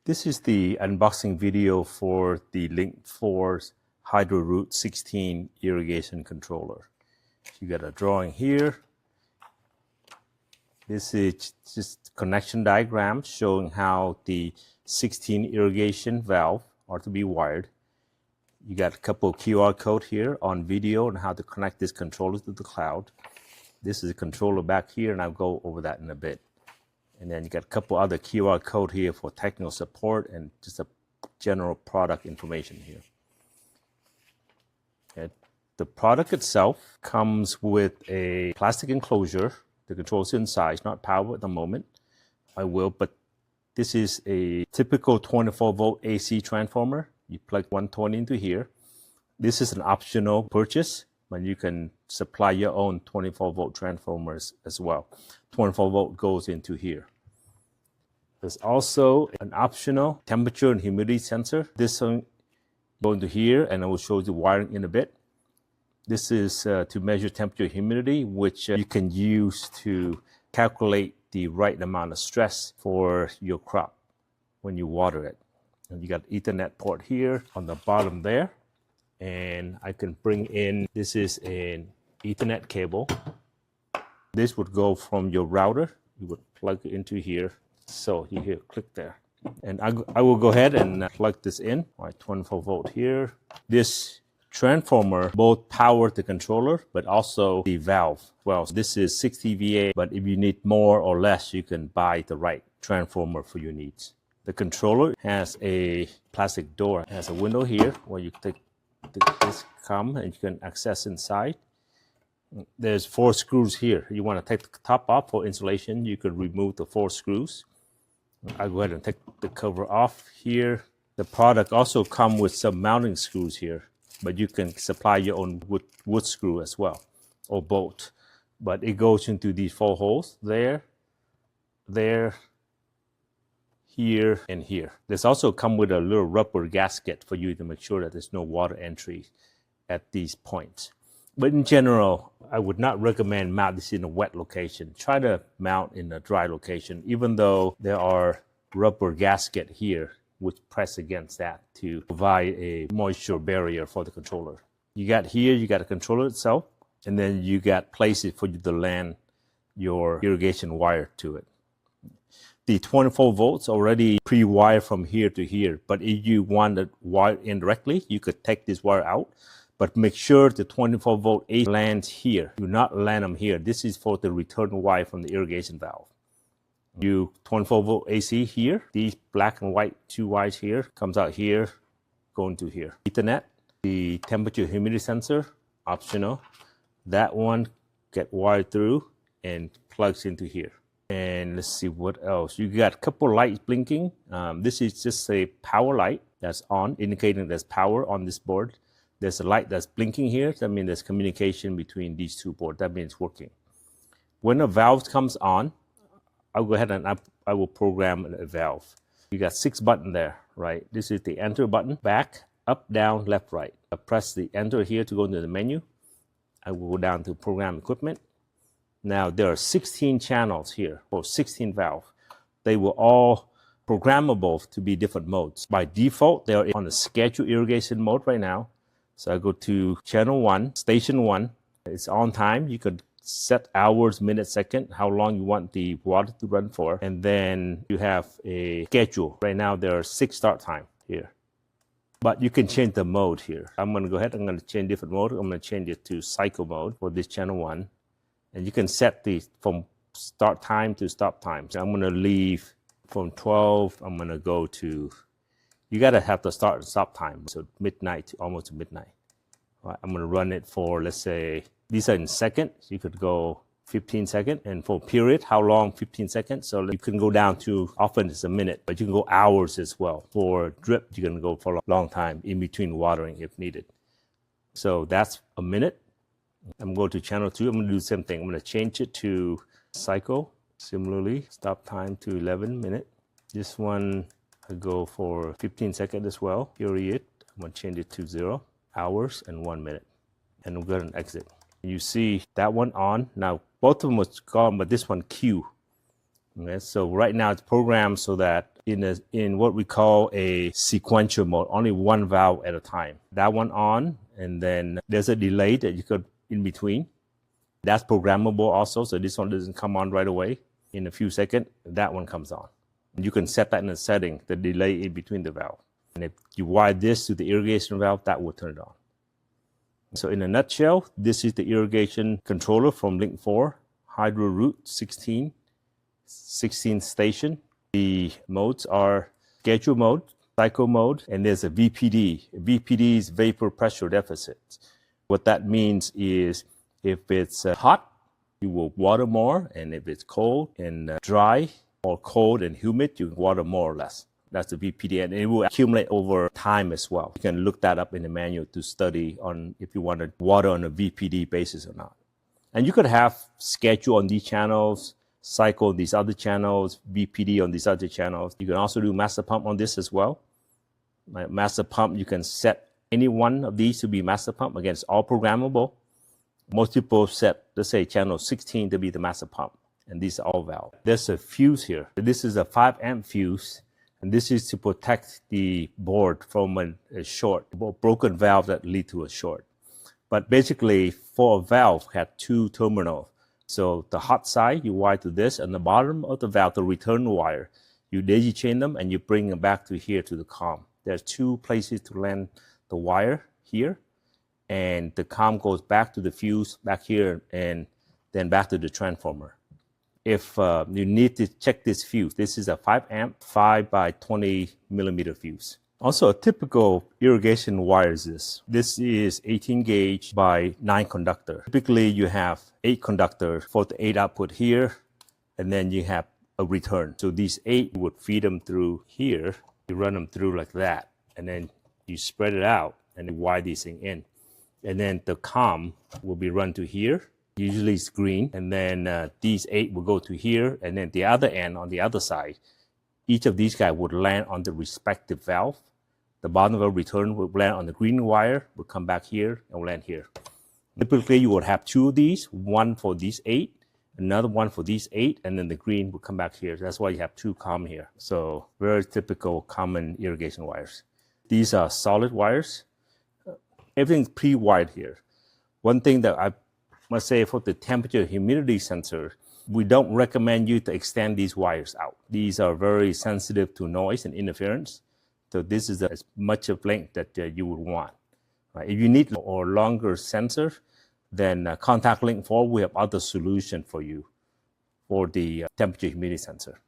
This is the unboxing video for the Link4 HydroRoot 16 Irrigation Controller. You got a drawing here. This is just connection diagram showing how the 16 irrigation valve are to be wired. You got a couple of QR code here on video on how to connect this controller to the cloud. This is a controller back here, and I'll go over that in a bit. And then you got a couple other QR code here for technical support and just a general product information here. Okay. The product itself comes with a plastic enclosure. The controller's inside. It's not powered at the moment. But this is a typical 24-volt AC transformer. You plug 120 into here. This is an optional purchase, but you can supply your own 24-volt transformers as well. 24-volt goes into here. There's also an optional temperature and humidity sensor. This one goes into here, and I will show you the wiring in a bit. This is to measure temperature and humidity, which you can use to calculate the right amount of stress for your crop when you water it. And you got Ethernet port here on the bottom there. And I can bring in, this is an Ethernet cable. This would go from your router. You would plug it into here. So you here, click there. And I will go ahead and plug this in. All right, 24 volt here. This transformer both power the controller, but also the valve. Well, this is 60 VA, but if you need more or less, you can buy the right transformer for your needs. The controller has a plastic door. It has a window here where you take this and you can access inside. There's 4 screws here. You want to take the top off for insulation, you could remove the 4 screws. I'll go ahead and take the cover off here. The product also comes with some mounting screws here, but you can supply your own wood screw as well, or bolt. But it goes into these 4 holes, there, here, and here. There's also come with a little rubber gasket for you to make sure that there's no water entry at these points. But in general, I would not recommend mount this in a wet location. Try to mount in a dry location, even though there are rubber gasket here which press against that to provide a moisture barrier for the controller. You got here, you got a controller itself, and then you got places for you to land your irrigation wire to it. The 24 volts already pre-wired from here to here, but if you want to wire in directly, you could take this wire out, but make sure the 24 volt AC lands here. Do not land them here. This is for the return wire from the irrigation valve. You 24 volt AC here, these black and white 2 wires here, comes out here, going to here. Ethernet, the temperature humidity sensor, optional. That one get wired through and plugs into here. And let's see what else. You got a couple lights blinking. This is just a power light that's on, indicating there's power on this board. There's a light that's blinking here. That means there's communication between these 2 boards. That means it's working. When a valve comes on, I'll go ahead and I will program a valve. You got 6 buttons there, right? This is the enter button, back, up, down, left, right. I press the enter here to go into the menu. I will go down to program equipment. Now there are 16 channels here for 16 valves. They were all programmable to be different modes. By default, they are on the scheduled irrigation mode right now. So I go to channel 1, station 1. It's on time. You could set hours, minutes, second, how long you want the water to run for. And then you have a schedule. Right now there are 6 start time here. But you can change the mode here. I'm going to go ahead. I'm going to change different mode. I'm going to change it to cycle mode for this channel 1. And you can set the from start time to stop time. So I'm going to leave from 12. I'm going to go to, you got to have the start and stop time. So midnight to almost midnight. All right, I'm going to run it for, let's say, these are in seconds. You could go 15 seconds. And for period, how long? 15 seconds. So you can go down to, often it's a minute, but you can go hours as well. For drip, you can go for a long time in between watering if needed. So that's a minute. I'm going to channel 2. I'm going to do the same thing. I'm going to change it to cycle. Similarly, stop time to 11 minutes. This one, I go for 15 seconds as well. Period. I'm going to change it to 0 hours and 1 minute. And I'm going to exit. You see that one on. Now, both of them was gone, but this one Q. Okay, so right now it's programmed so that in what we call a sequential mode, only one valve at a time. That one on, and then there's a delay that you could in between. That's programmable also, so this one doesn't come on right away. In a few seconds, that one comes on. And you can set that in the setting, the delay in between the valve. And if you wire this to the irrigation valve, that will turn it on. So in a nutshell, this is the irrigation controller from Link4 HydroRoot 16 station. The modes are schedule mode, cycle mode, and there's a VPD. VPD is vapor pressure deficit. What that means is if it's hot, you will water more, and if it's cold and dry or cold and humid, you water more or less. That's the VPD, and it will accumulate over time as well. You can look that up in the manual to study on if you want to water on a VPD basis or not. And you could have schedule on these channels, cycle on these other channels, VPD on these other channels. You can also do master pump on this as well. Master pump, you can set any one of these to be master pump. Again, it's all programmable. Most people set, let's say, channel 16 to be the master pump, and these are all valve. There's a fuse here. This is a 5 amp fuse, and this is to protect the board from a short, a broken valve that lead to a short. But basically, for a valve, had 2 terminals. So the hot side, you wire to this, and the bottom of the valve, the return wire, you daisy chain them, and you bring them back to here to the COM. There's 2 places to land the wire here, and the COM goes back to the fuse back here, and then back to the transformer. If you need to check this fuse, this is a 5 amp, 5 by 20 millimeter fuse. Also, a typical irrigation wire is this. This is 18 gauge by 9 conductor. Typically, you have 8 conductor for the 8 output here, and then you have a return. So these 8 would feed them through here. You run them through like that, and then you spread it out and you wire these things in. And then the COM will be run to here. Usually it's green, and then these 8 will go to here, and then the other end on the other side, each of these guys would land on the respective valve. The bottom of the return will land on the green wire, will come back here, and will land here. Typically, you would have 2 of these, one for these 8, another one for these 8, and then the green will come back here. That's why you have 2 COM here. So very typical common irrigation wires. These are solid wires. Everything's pre-wired here. One thing that I must say for the temperature humidity sensor, we don't recommend you to extend these wires out. These are very sensitive to noise and interference. So this is as much of length that you would want. Right? If you need a longer sensor, then contact Link4. We have other solution for you for the temperature humidity sensor.